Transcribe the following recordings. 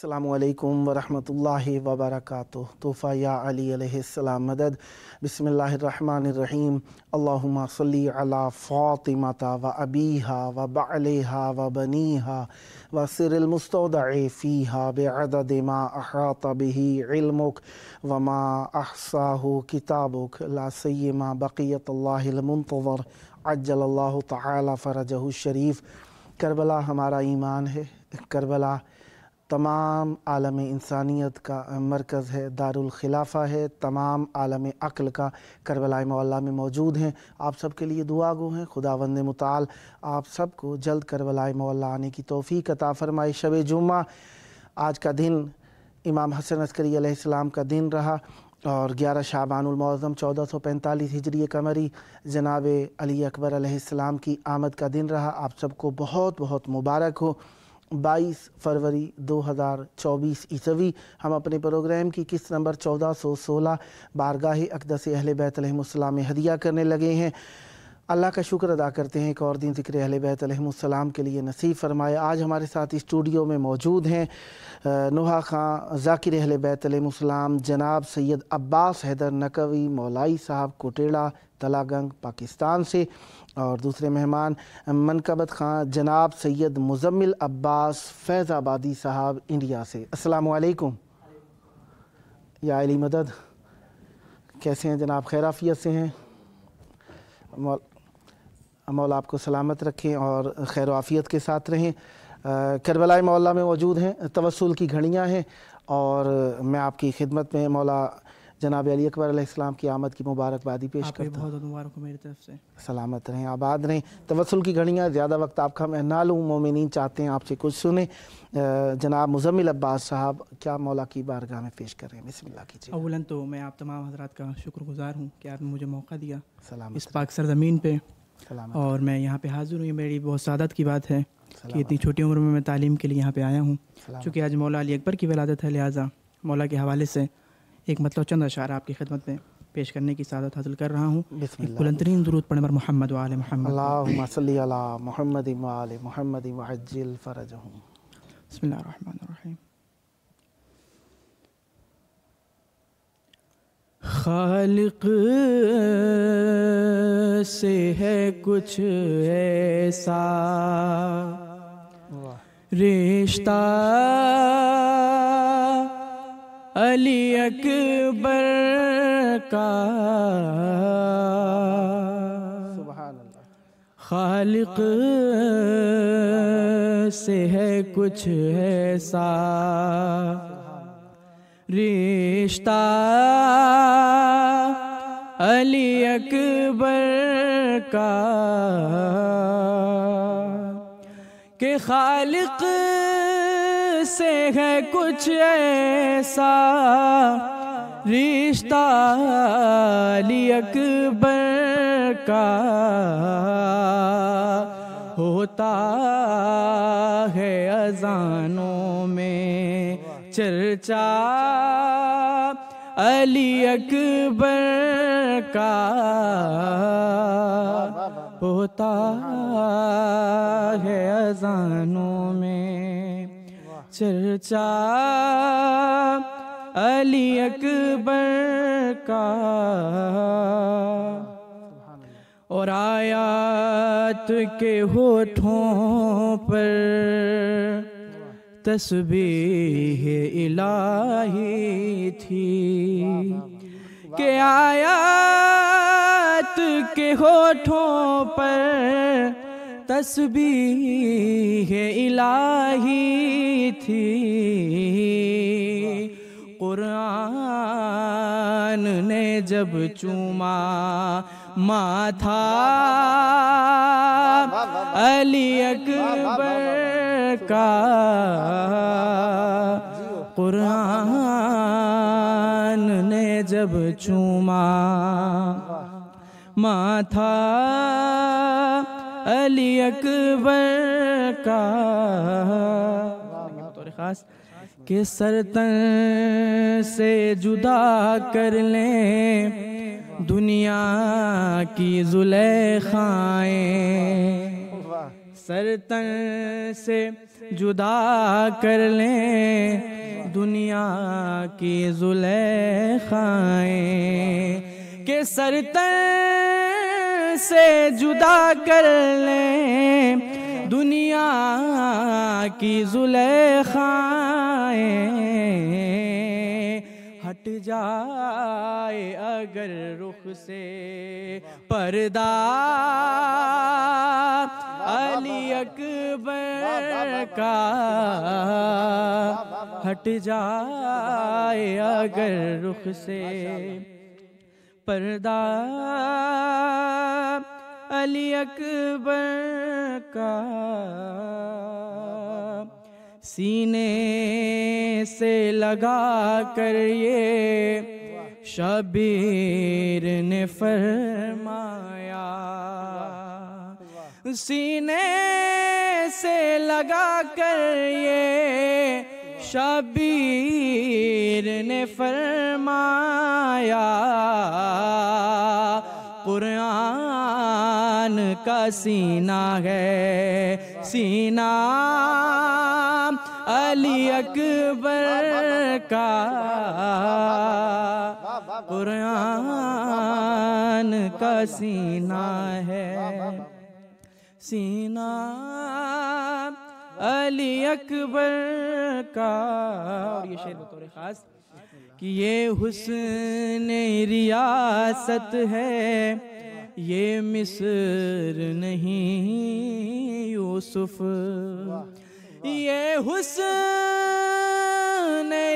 अस्सलामुअलैकुम वरहमतुल्लाहि वबरकातुह। तोहफ़ा या अली अलैहिस्सलाम मदद। बिस्मिल्लाहिर्रहमानिर्रहीम। अल्लाहुम्मा सल्ली अला फ़ातिमता व अबीहा व बअलिहा व बनीहा व सिरिल मुस्तौदअ फ़ीहा बिअदद मा अहाता बिही इल्मुक व मा अहसाहु किताबुक ला सय्यमा बक़ियतुल्लाहिल मुंतज़र अज्जलल्लाहु तआला फ़रजहु शरीफ। करबला हमारा ईमान है। करबला तमाम आलम इंसानियत का मरकज़ है, दारुल खिलाफ़ा है, तमाम आलम अक़ल का करबलाए मौला में मौजूद हैं। आप सब के लिए दुआ गो हैं। खुदावंद मुताल आप सबको जल्द करबलाए मौला आने की तौफ़ीक़ अता फ़रमाए। शब जुम्मा आज का दिन इमाम हसन अस्करी अलैहिस्सलाम का दिन रहा और 11 शाबानुल मुअज़्ज़म 1445 हिजरी कमरी जनाब अली अकबर अलैहिस्सलाम की आमद का दिन रहा। आप सबको बहुत बहुत मुबारक हो। 22 फरवरी 2024 ईस्वी हम अपने प्रोग्राम की किस्त नंबर 1416 बारगाह अक़दस अहले बैत अलैहिमुस्सलाम में हदिया करने लगे हैं। अल्लाह का शुक्र अदा करते हैं एक और दिन ज़िक्र अहले बैत अलैहिमुस्सलाम के लिए नसीब फ़रमाए। आज हमारे साथ स्टूडियो में मौजूद हैं नुहा खां ज़ाकिर अहले बैत अलैहिमुस्सलाम जनाब सैयद अब्बास हैदर नकवी मौलाई साहब कोटेड़ा तलागंग पाकिस्तान से, और दूसरे मेहमान मनकबत खां जनाब सैयद मुज़म्मिल अब्बास फैज़ाबादी साहब इंडिया से। अस्सलामु अलैकुम या अली मदद। कैसे हैं जनाब? खैर आफ़ियत से हैं? मौला आपको सलामत रखें और खैर आफ़ियत के साथ रहें। करबलाए मौला में मौजूद हैं। तवस्सुल की घड़ियाँ हैं और मैं आपकी खिदमत में मौला जनाब अली अकबर अलैहिस्सलाम की आमद की मुबारकबादी पेश करता हूँ। बहुत मुबारक हो मेरी तरफ से। सलामत रहें, आबाद रहें। तवस्सुल की घड़ियाँ, ज़्यादा वक्त आपका मैं ना लूँ, मोमिनीन चाहते हैं आपसे कुछ सुने। जनाब मुज़म्मिल अब्बास साहब क्या मौला की बारगाह में पेश कर रहे हैं? बिस्मिल्लाह कीजिए। अव्वलन तो मैं आप तमाम हज़रात का शुक्रगुज़ार हूँ कि आपने मुझे मौका दिया सलामत इस पाक सरज़मीन पे, सलामत और मैं यहाँ पे हाज़िर हूँ। ये मेरी बहुत सादत की बात है कि इतनी छोटी उम्र में मैं तालीम के लिए यहाँ पे आया हूँ। चूँकि आज मौला अली अकबर की विलादत है, लिहाजा मौला के हवाले से एक मतलब चंद अशार आपकी खिदमत में पेश करने की सादत हासिल कर रहा हूँ। बुलंदतरीन दुरूद पढ़ने पर मोहम्मद व आले मोहम्मद। अल्लाहुम्मा सल्ली अला मुहम्मद व आले मुहम्मद व अज्जिल फ़रजहुम। बिस्मिल्लाहिर्रहमानिर्रहीम। खालिक से है कुछ ऐसा रिश्ता अली अकबर का, सुभान अल्लाह। खालिक से है कुछ ऐसा रिश्ता अली अकबर का के खालिक से है कुछ ऐसा रिश्ता अली अकबर का होता है अज़ानों में चर्चा अली अकबर का होता है अज़ानों में चर्चा अली अकबर का। और आयात के होठों पर तस्बीह इलाही थी कि आयात के होठों पर तस्बीह इलाही थी। कुरान ने जब चूमा माथा अली अकबर का, कुरान ने जब चूमा माथा अली अकबर का बतौर ख़ास के सरतन से जुदा कर लें दुनिया की जुलेखाएं, सरतन से जुदा कर लें दुनिया की जुलेखाएं के सरतर से जुदा कर लें, दुनिया की जुलेखाएं हट जाए अगर रुख से पर्दा, अली अकबर का हट जाए अगर रुख से पर्दा, अली अकबर का सीने से लगा कर ये शबीर ने फरमाया, सीने से लगा कर ये शबीर ने फरमाया, कुरान का सीना है सीना अली अकबर का, कुरान का सीना है सीना अली अकबर का। और ये शेर बतौर खास कि ये हुस्न रियासत है, ये मिस्र नहीं यूसुफ, ये हुस्न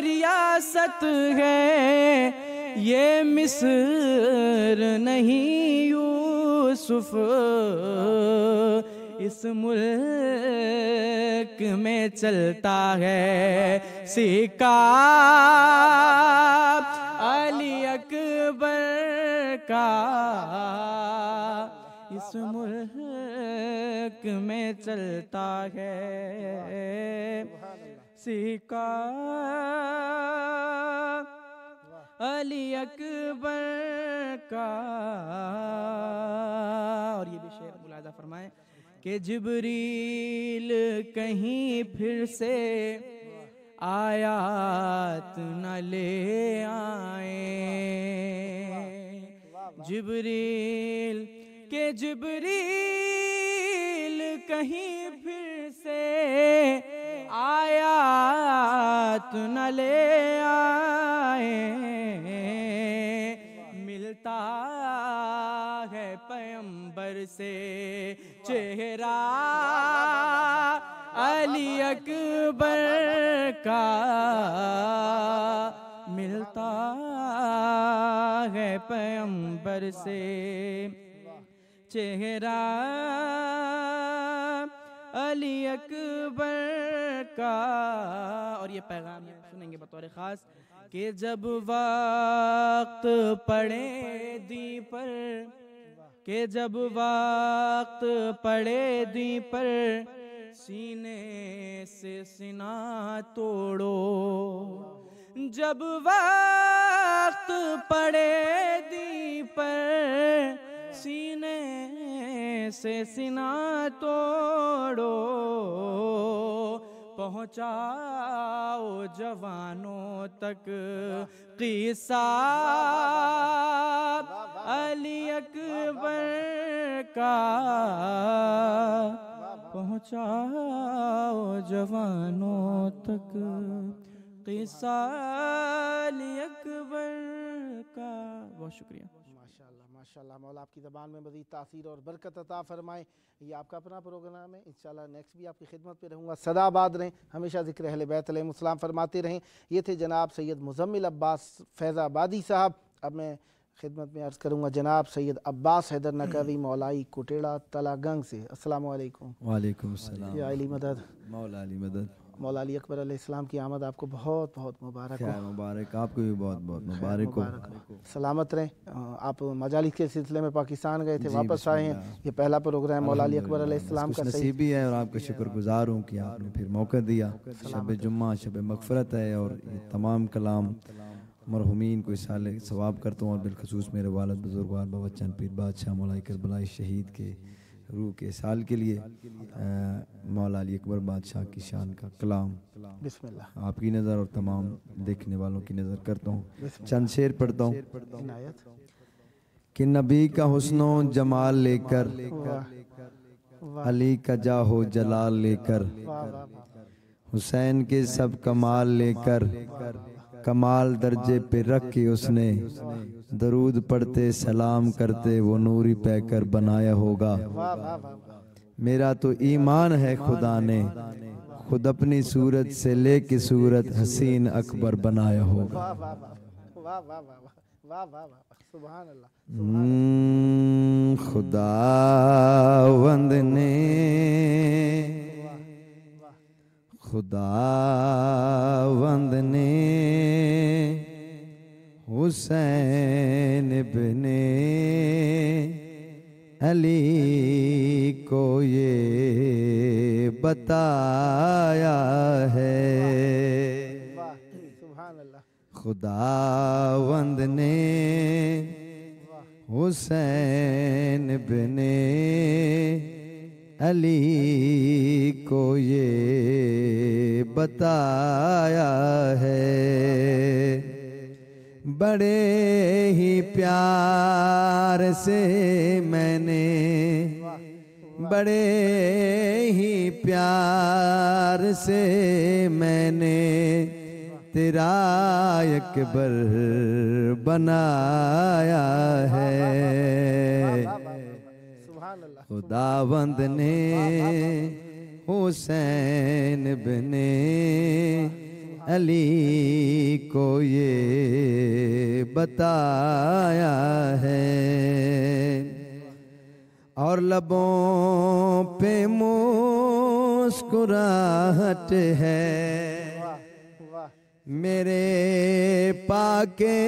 रियासत है, ये मिस्र नहीं यूसुफ, इस मुल्क में चलता है सिक्का अली अकबर का, इस मुल्क में चलता है सिक्का अली अकबर का। और ये भी शेर मुलाजा फरमाए कि जिब्रील कहीं फिर से आयात न ले आए, जिब्रील के जिब्रील कहीं फिर से आयात न ले आए, मिलता है पैगंबर से चेहरा अली अकबर का, मिलता है पैगंबर से चेहरा अली अकबर का। और ये पैगाम सुनेंगे बतौर खास कि जब वक्त पड़े दी पर, कि जब वक्त पड़े दी पर सीने से सीना तोड़ो, जब वक्त पड़े दी पर सीने से सीना तोड़ो, पहुँचाओ जवानों तक किस्सा अली अकबर का, पहुँचाओ जवानों तक किस्सा अली अकबर का। बहुत शुक्रिया। माशाअल्लाह मौला आपकी ज़बान में मज़ीद तासीर और बरकत अता फ़रमाए। ये आपका अपना प्रोग्राम है, इंशाअल्लाह नेक्स्ट भी आपकी खिदमत पे रहूँगा। सदा आबाद रहें, हमेशा ज़िक्र अहले बैत अलैहिमुस्सलाम फरमाते रहें। ये थे जनाब सैयद मुज़म्मिल अब्बास फैज़ाबादी साहब। अब मैं खिदमत में अर्ज़ करूँगा जनाब सैयद अब्बास हैदर नकवी मौलाई कुटेड़ा तलागंग से। अस्सलामु अलैकुम। वालेकुम सलाम। या अली मदद, मौला अली मदद। मौला अली अकबर अलैहिस्सलाम की आमद आपको बहुत बहुत मुबारक हो। मुबारक, आपको भी बहुत बहुत मुबारक हो। सलामत रहें। आप मजालिस के सिलसिले में पाकिस्तान गए थे, वापस आए हैं। ये पहला प्रोग्राम मौला अली अकबर अलैहिस्सलाम का नसीबी है और आपका शुक्रगुजार हूँ कि आपने फिर मौका दिया। शब जुम्मा शब मगफरत है और ये तमाम कलाम मरहुमीन को इसाले सवाब करता हूँ और बिलखसूस मेरे वालिद बुजुर्गवार बाबा चंद पीर बादशाह मौलाई करबलाई शहीद के रूह के साल के लिए मौला अली अकबर बादशाह की शान का कलाम बिस्मिल्लाह। आपकी नज़र और तमाम देखने वालों की नज़र करता हूँ। चंद शेर पढ़ता हूँ इनायत। कि नबी का हुस्नो जमाल लेकर, वाह अली का जाहो जलाल लेकर, वाह वाह वाह। हुसैन के सब कमाल लेकर, कमाल दर्जे पे रख के उसने दरूद पढ़ते सलाम करते वो नूरी पैकर बनाया होगा। वाह वाह वाह। मेरा तो ईमान है खुदा ने खुद अपनी सूरत से लेके सूरत हसीन अकबर बनाया होगा। वाह वाह वाह वाह वाह वाह वाह वाह वाह। सुभान अल्लाह। खुदावंद ने खुदावंद ने हुसैन इब्ने अली को ये बताया है। वाह सुभान अल्लाह। खुदावंद ने हुसैन इब्ने अली को ये बताया है। बड़े ही प्यार से मैंने, बड़े ही प्यार से मैंने तेरा अकबर बनाया है। सुभान अल्लाह। खुदावंद ने हुसैन इब्ने अली को ये बताया है। और लबों पे मुस्कुराहट है मेरे पाके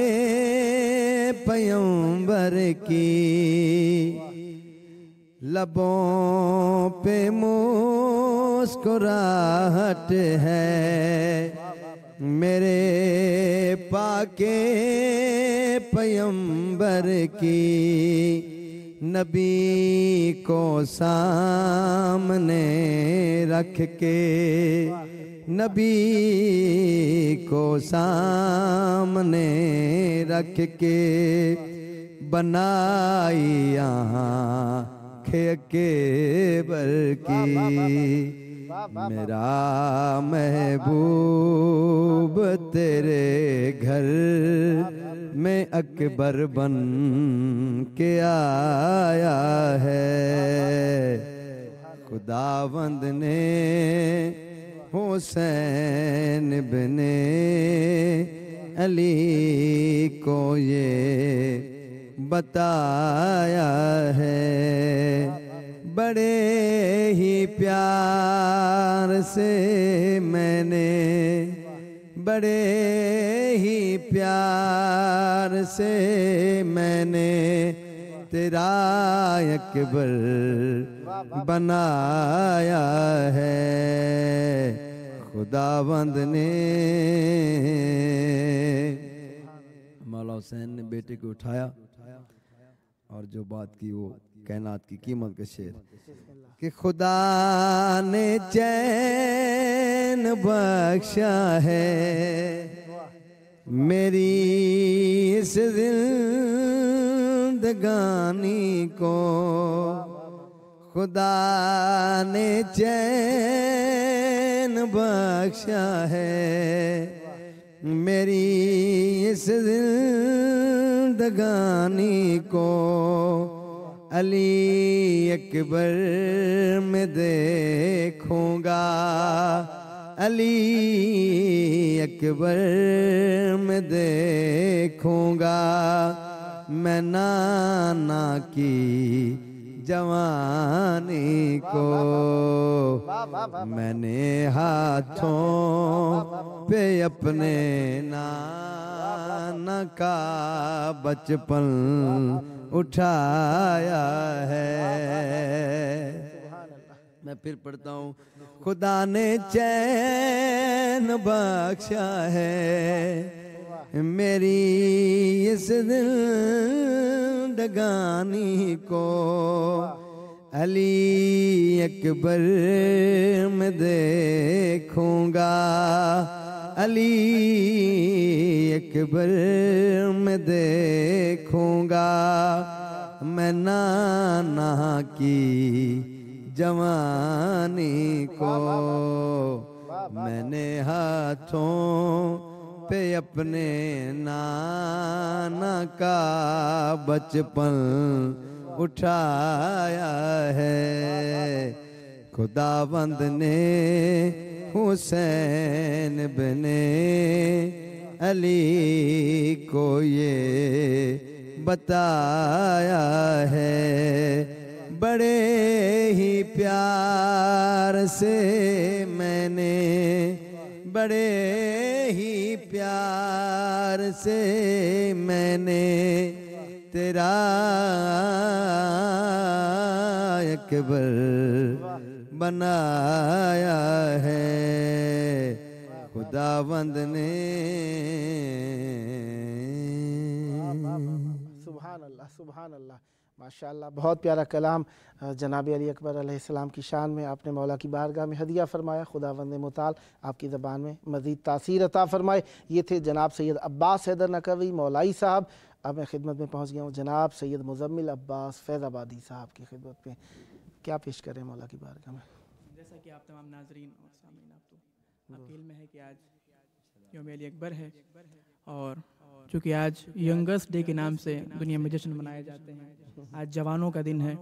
पैगंबर की। लबों पे मुस्कुराहट है मेरे पाके पैगंबर की। नबी को सामने रख के, नबी को सामने रख के बनाई आँखें अकबर की। मेरा महबूब तेरे घर में अकबर बन के आया है। खुदावंद ने हुसैन इब्ने अली को ये बताया है। बड़े ही प्यार से मैंने, बड़े ही प्यार से मैंने तेरा अकबर बनाया है। खुदावंद ने मौला हुसैन ने बेटे को उठाया और जो बात की वो कायनात की कीमत का शेर कि खुदा ने चैन बख्शा है मेरी इस जिंदगानी को। खुदा ने चैन बख्शा है मेरी इस जिंदगानी को। अली अकबर में देखूंगा, अली अकबर में देखूंगा मैं नाना की जवानी को। मैंने हाथों पे अपने नाना का बचपन उठाया है। मैं फिर पढ़ता हूँ खुदा ने चैन बख्शा है मेरी इस जिंदगानी को। अली अकबर में देखूंगा, अली अकबर में देखूंगा, मैं नाना की जवानी को, मैंने हाथों पे अपने नाना का बचपन उठाया है। खुदावंद ने हुसैन बने अली को ये बताया है। बड़े ही प्यार से मैंने, बड़े ही प्यार से मैंने तेरा अकबर बनाया है। खुदावंद ने सुभान अल्लाह, सुभान अल्लाह, माशाअल्लाह। बहुत प्यारा कलाम जनाब अली अकबर अलैहिस्सलाम की शान में आपने मौला की बारगाह में हदिया फरमाया। खुदावंद मुताल आपकी ज़बान में मज़ीद तासीर अता फरमाए। ये थे जनाब सैयद अब्बास हैदर नकवी मौलाई साहब। अब मैं खिदमत में पहुँच गया हूँ जनाब सैयद मुज़म्मिल अब्बास फैज़ाबादी साहब की खिदमत में। क्या पेश करें मौला की बारगाह में? जैसा कि आप तमाम नाजरीन और सामीन, आप तो आपके इल्म में है कि आज यौम अली अकबर है, और चूँकि आज यंगेस्ट डे के नाम से दुनिया में जश्न मनाए जाते हैं, आज जवानों का दिन है,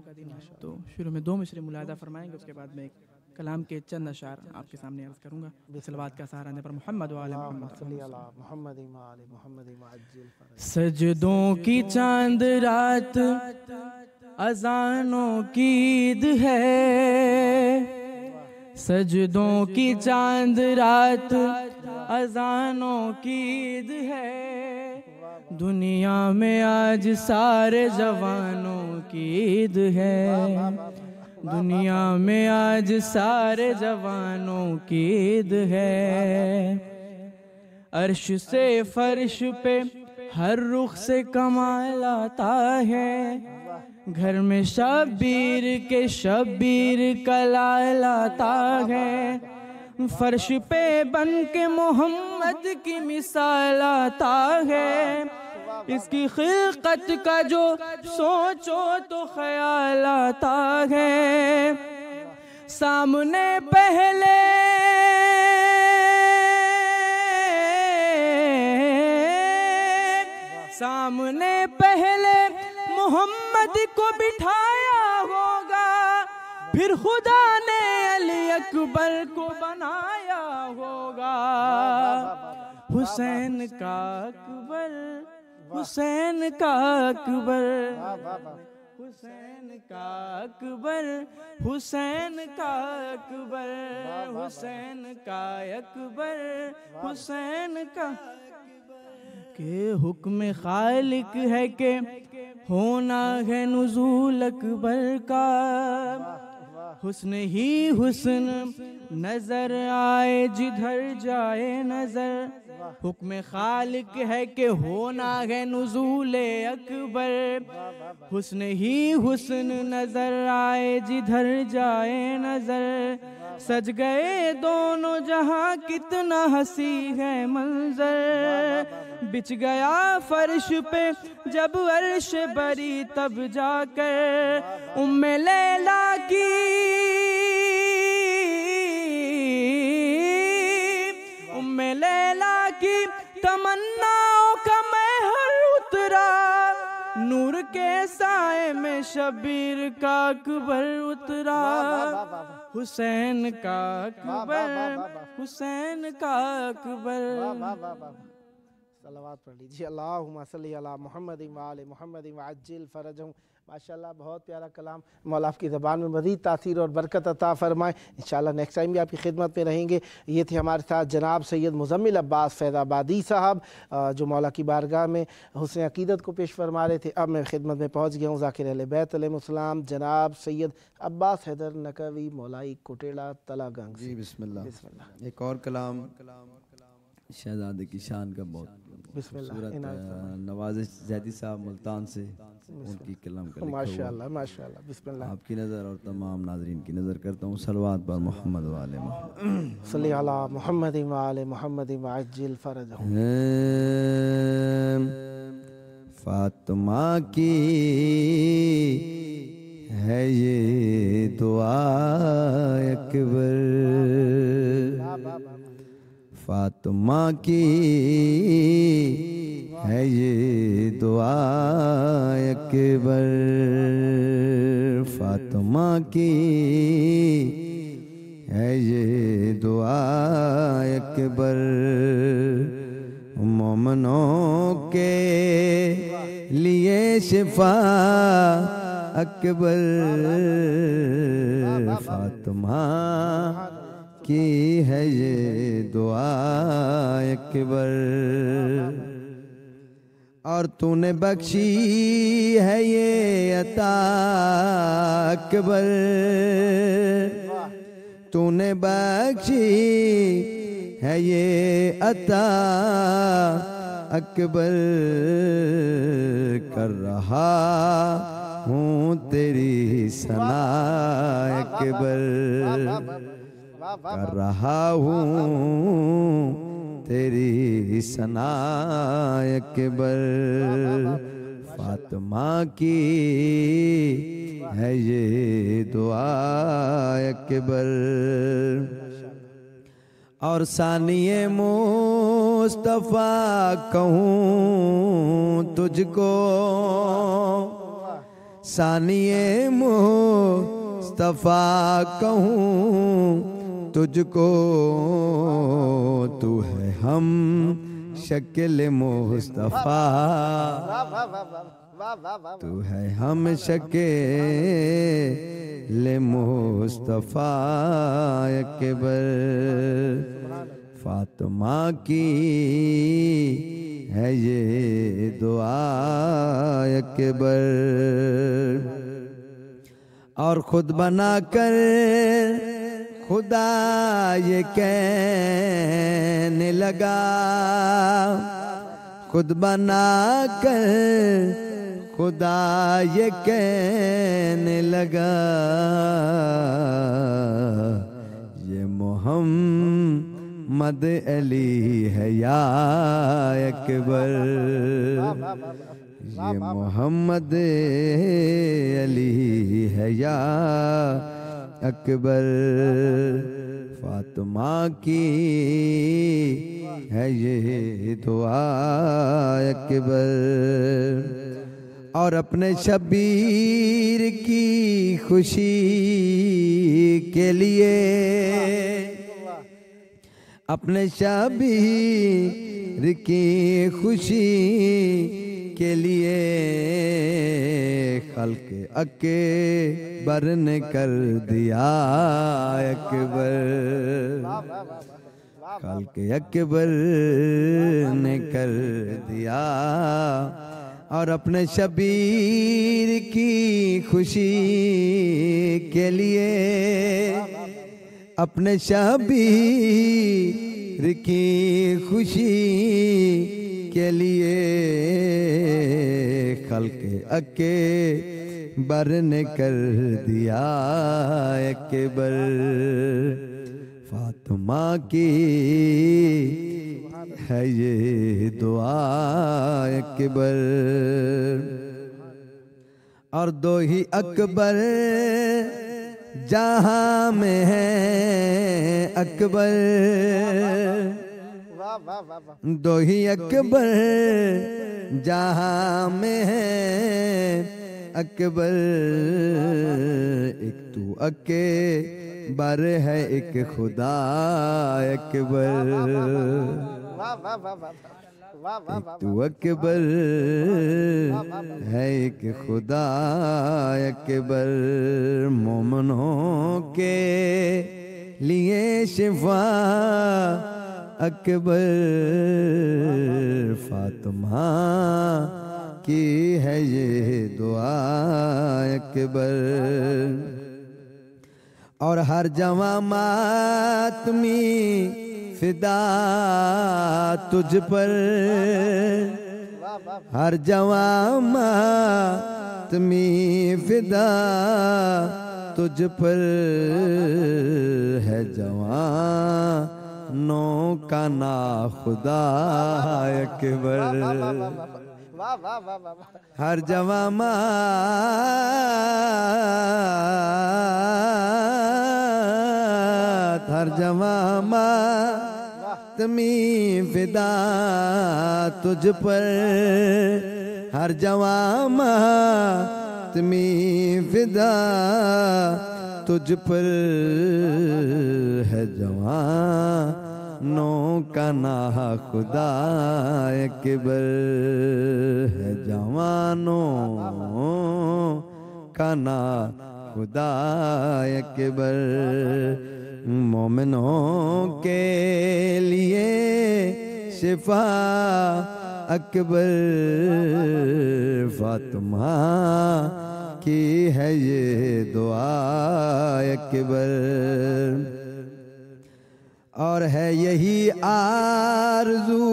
तो शुरू में 2 मिसरे मुलादा फरमाएंगे, उसके बाद में एक कलाम के चंद अशार आपके सामने अर्ज़ करूँगा। सलवात का सहारा ने पर मोहम्मद व आले मोहम्मद। सजदों की चांद रात अज़ानों की ईद है, सजदों की चांद रात अज़ानों की ईद है, दुनिया में आज सारे जवानों की ईद है, दुनिया में आज सारे जवानों की ईद है। अर्श से फर्श पे हर रुख से कमाल आता है, घर में शब्बीर के शब्बीर का लाल आता है, फर्श पे बन के मोहम्मद की मिसाल आता है, इसकी खिलकत का जो सोचो तो ख्याल आता है। सामने पहले सामने पहले मोहम्मद को बिठाया होगा, फिर खुदा ने अली अकबर को बनाया होगा। हुसैन का अकबर, हुसैन का अकबर, हुसैन का अकबर, हुसैन का अकबर, हुसैन का अकबर, हुसैन का के हुक्म खालिक है के होना है नुज़ूल अकबर का। हुस्न ही हुस्न नजर आए जिधर जाए नजर, हुक्म खालिक है कि होना है नुज़ूले अकबर। हुस्न ही हुस्न नजर आए जिधर जाए नजर, सज गए दोनों जहां कितना हंसी है मंजर। बिछ गया फर्श पे जब अर्श बरी तब जाकर उम्मे लैला की उम्मे लैला की तमन्नाओं का महर उतरा, नूर के साए में शबीर का अकबर उतरा। हुसैन का अकबर, हुसैन का अकबर। सलावत पढ़ लीजिए। अल्लाहुम्मा सल्ली अला मुहम्मद व आले मुहम्मद व अज्जिल फरजहुम। माशाल्लाह बहुत प्यारा कलाम। मौला आपकी ज़बान में मज़ीद तासीर और बरकत अता फ़रमाए। इंशाअल्लाह नेक्स्ट टाइम भी आपकी खिदमत में रहेंगे। ये थे हमारे साथ जनाब सैयद मुज़म्मिल अब्बास फैज़ाबादी साहब, जो मौला की बारगाह में हुस्न अक़ीदत को पेश फरमा रहे थे। अब मैं खिदमत में पहुँच गया हूँ ज़ाकिर अहले बैत अलैहिमुस्सलाम जनाब सैयद अब्बास हैदर नकवी मौलाई कोटेला तलागंग। जी बिस्मिल्लाह। एक और कलाम शहजादे की शान का बहुत खूबसूरत नवाज़िश जैदी साहब मुल्तान से उनकी कलम का लिखा हुआ। माशाल्लाह माशाल्लाह, बिस्मिल्लाह। आपकी नज़र और तमाम नाजरीन की नज़र करता हूँ सलवात पर मोहम्मद वाले मोहम्मद। सल्ली अला मुहम्मद व आले मुहम्मद व अज्जिल फरजहु। फातिमा की है ये दुआ अकबर, फातिमा की है ये दुआ अकबर, फातिमा की है ये दुआ अकबर, मोमनों के लिए शिफा अकबर, फातिमा की है ये दुआ अकबर। और तूने बख्शी है ये अता अकबर, तूने बख्शी है ये अता अकबर, कर रहा हूँ तेरी सना अकबर, कर रहा हूँ तेरी सना अकबर, फातिमा की है ये दुआ अकबर। और सानिए मुस्तफा कहूँ तुझको, सानिए मुस्तफा कहूँ तुझको, तू है हम शक्ल मुस्तफा, तू है हम शक्ल मुस्तफा अकबर, फातिमा की है ये दुआ अकबर। और खुद बना कर खुदा ये कहने लगा, खुद बना कर खुदा ये कहने लगा, ये मोहम्मद अली है या अकबर, ये मोहम्मद अली है या अकबर, फातिमा की है ये दुआ अकबर। और अपने शबीर की खुशी के लिए, अपने शबीर की खुशी के लिए खल्क अकबर ने कर दिया अकबर, खल्क अकबर ने कर दिया। और अपने शबीर की खुशी के लिए, अपने शबीर की खुशी के लिए खल्क अकबर ने कर दिया अकबर, फातिमा की है ये दुआ अकबर। और दो ही अकबर जहां में है अकबर, दो ही अकबर जहां में है अकबर, एक तू अकबर है एक खुदा अकबर, एक तू अकबर है एक खुदा अकबर, मोमनों के लिए शिफा अकबर, फातिमा की है ये दुआ अकबर। और हर जवां मातमी फिदा तुझ पर, हर जवां मातमी फिदा तुझ पर है जवानों का ना खुदा अकबर। वाह वाह वाह वाह वाह। हर जवां मात हर जवां मातमी फिदा तुझ पर हर जवां मातमी फिदा तुझ पर है जवानों का ना खुदा अकबर है जवानों का ना खुदा अकबर। मोमिनों के लिए शिफा अकबर फातिमा की है ये दुआ अकबर। और है यही आरज़ू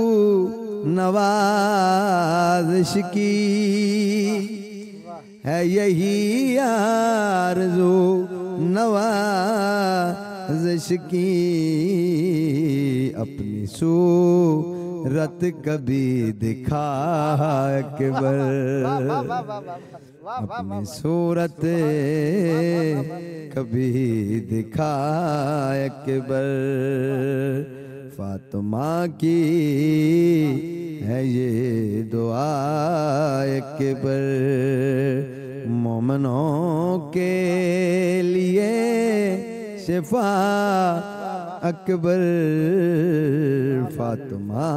नवाज़िश की है यही आरज़ू नवाज़िश की अपनी सूरत कभी दिखा अकबर अपनी सूरत कभी दिखा अकबर फातिमा की है ये दुआ अकबर। मोमिनों के लिए शिफा अकबर फातिमा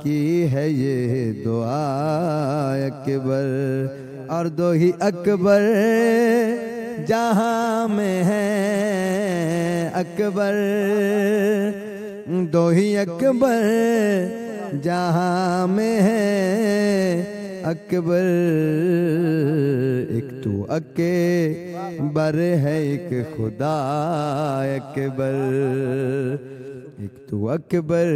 की है ये दुआ अकबर। और दो ही अकबर जहां में है अकबर दो ही अकबर जहां में है अकबर। एक तू अकबर है एक खुदा अकबर एक तू अकबर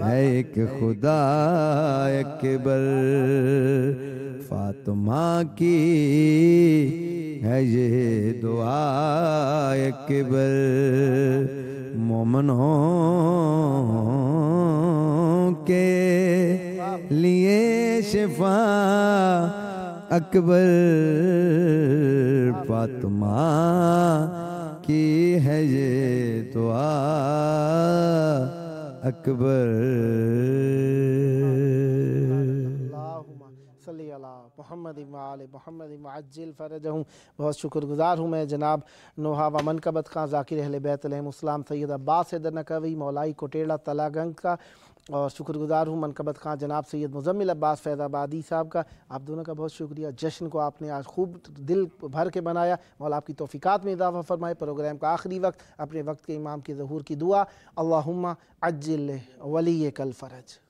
है एक खुदा अकबर फातिमा की है ये दुआ अकबर। मोमिनों के लिए शिफा अकबर फातिमा की है ये दुआ अकबर। मोहम्मद मोहम्मद मुअज्जिल फ़रजहुम। बहुत शुक्रगुजार हूँ मैं जनाब नोहा व मनकबत खां ज़ाकिर अहले बैत अलैहिमुस्सलाम सैयद अब्बास हैदर नकवी मौलाई कोटेड़ा तलागंज का और शुक्रगुजार हूँ मनकबत खां जनाब सैयद मुज़म्मिल अब्बास फैज़ाबादी साहब का। आप दोनों का बहुत शुक्रिया। जश्न को आपने आज खूब दिल भर के बनाया। मौला आपकी तौफ़ीक़ात में इजाफ़ा फरमाए। प्रोग्राम का आखिरी वक्त अपने वक्त के इमाम के ज़हूर की दुआ अल्लाहुम्मा अज्जिल वली कल फ़रज।